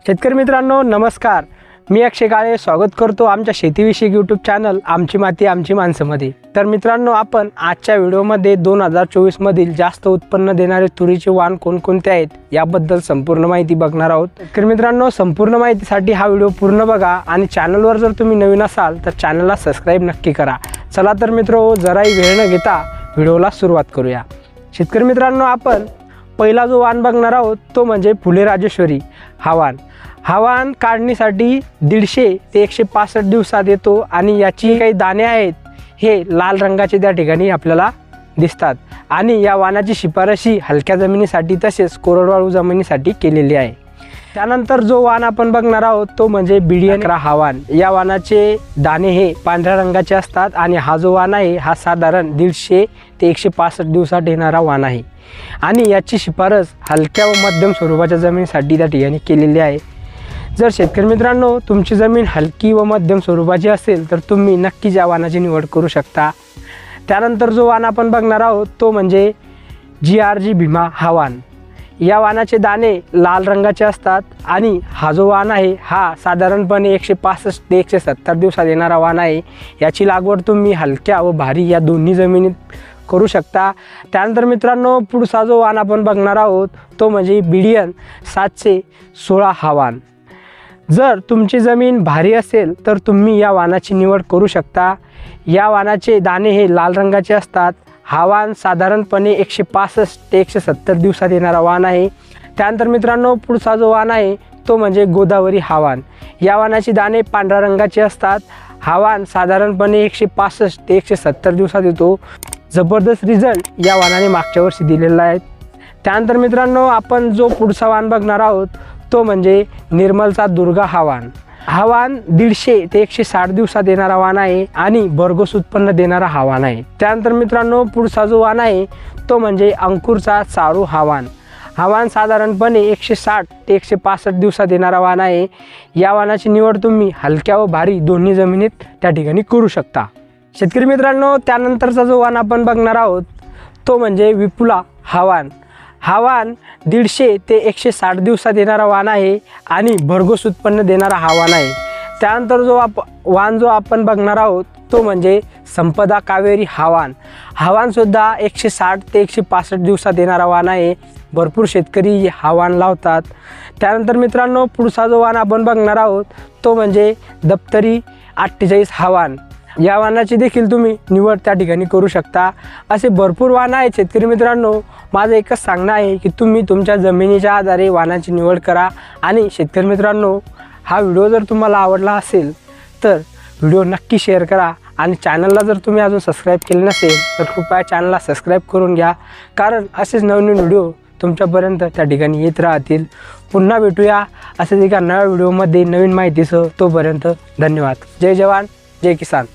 शेतकरी मित्रांनो नमस्कार, मी अक्षय काळे स्वागत करतो आमच्या शेतीविषयक यूट्यूब चॅनल आमची माती आमची माणसंमध्ये। तर मित्रांनो, आपण आजच्या व्हिडिओमध्ये 2024 मधील जास्त उत्पन्न देणारे तुरीचे वाण कोणकोणते आहेत याबद्दल संपूर्ण माहिती बघणार आहोत। शेतकरी मित्रांनो, संपूर्ण माहितीसाठी हा व्हिडिओ पूर्ण बघा आणि चॅनलवर जर तुम्ही नवीन असाल तर चॅनलला सबस्क्राइब नक्की करा। चला तर मित्रो, जराही वेळ न घेता व्हिडिओला सुरुवात करूया। शेतकरी मित्रांनो, आपण पहिला जो वाण बघणार आहोत तो म्हणजे फुले राजेश्वरी हा वाण। हा वाण काढणीसाठी 150 ते 165 दिवसात येतो आणि याची काही दाणे आहेत हे लाल रंगाचे त्या ठिकाणी आपल्याला दिसतात आणि या वाणाची शिफारशी हलक्या जमिनीसाठी तसेच कोरडवाळू जमिनीसाठी केलेली आहे। त्यानंतर जो वाण आपण बघणार आहोत तो म्हणजे BDN हा वाण। या वाणाचे दाणे हे पांढऱ्या रंगाचे असतात आणि हा जो वाण आहे हा साधारण 150 ते 165 दिवसात येणारा वाण आहे आणि याची शिफारस हलक्या व मध्यम स्वरूपाच्या जमिनीसाठी त्या ठिकाणी केलेली आहे। जर शेतकरी मित्रांनो तुमची जमीन हलकी व मध्यम स्वरूपाची असेल तर तुम्ही नक्कीच या वाणाची निवड करू शकता। त्यानंतर जो वाण आपण बघणार आहोत तो म्हणजे GRG भीमा हा वाण। या वाणाचे दाणे लाल रंगाचे असतात आणि हा जो वाण आहे हा साधारणपणे 165 ते 170 दिवसात येणारा वाण आहे। याची लागवड तुम्ही हलक्या व भारी या दोन्ही जमिनीत करू शकता। त्यानंतर मित्रांनो, पुढचा जो वाण आपण बघणार आहोत तो म्हणजे BDN 716 हा वाण। जर तुमची जमीन भारी असेल तर तुम्ही या वाणाची निवड करू शकता। या वाणाचे दाणे हे लाल रंगाचे असतात। हा वाण साधारणपणे 165 ते 170 दिवसात येणारा वाण आहे। त्यानंतर मित्रांनो, पुढचा जो वाण आहे तो म्हणजे गोदावरी हा वाण। या वाणाची दाणे पांढऱ्या रंगाचे असतात। हा वाण साधारणपणे 165 ते 170 दिवसात येतो। जबरदस्त रिझल्ट या वाणाने मागच्या वर्षी दिलेला आहे। त्यानंतर मित्रांनो, आपण जो पुढचा वाण बघणार आहोत तो म्हणजे निर्मलचा दुर्गा हा वाण। हा वाण 150 ते 160 दिवसात येणारा वाण आहे आणि भरघोस उत्पन्न देणारा हा वाण आहे। त्यानंतर मित्रांनो, पुढचा जो वाण आहे तो म्हणजे अंकुरचा चारू हा वाण। हा वाण साधारणपणे 160 ते 165 दिवसात येणारा वाण आहे। या वाणाची निवड तुम्ही हलक्या व भारी दोन्ही जमिनीत त्या ठिकाणी करू शकता। शेतकरी मित्रांनो, त्यानंतरचा जो वाण आपण बघणार आहोत तो म्हणजे विपुला हा वाण। हा वाण 150 ते 160 दिवसात येणारा वाण आहे आणि भरघोस उत्पन्न देणारा हा वाण आहे। त्यानंतर जो आपण बघणार आहोत तो म्हणजे संपदा कावेरी हा वाण। हा वाण सुद्धा 160 ते 165 दिवसात येणारा वाण आहे। भरपूर शेतकरी हा वाण लावतात। त्यानंतर मित्रांनो, पुढचा जो वाण आपण बघणार आहोत तो म्हणजे दप्तरी 48 हा वाण। या वाणाची देखील तुम्ही निवड त्या ठिकाणी करू शकता। असे भरपूर वाण आहेत शेतकरी मित्रांनो। माझं एकच सांगणं आहे की तुम्ही तुमच्या जमिनीच्या आधारे वाणाची निवड करा। आणि शेतकरी मित्रांनो, हा व्हिडिओ जर तुम्हाला आवडला असेल तर व्हिडिओ नक्की शेअर करा आणि चॅनलला जर तुम्ही अजून सबस्क्राईब केले नसेल तर कृपया चॅनलला सबस्क्राईब करून घ्या, कारण असेच नवीन व्हिडिओ तुमच्यापर्यंत त्या ठिकाणी येत राहतील। पुन्हा भेटूया असेच एका नव्या व्हिडिओमध्ये नवीन माहितीसह। तोपर्यंत धन्यवाद। जय जवान जय किसान।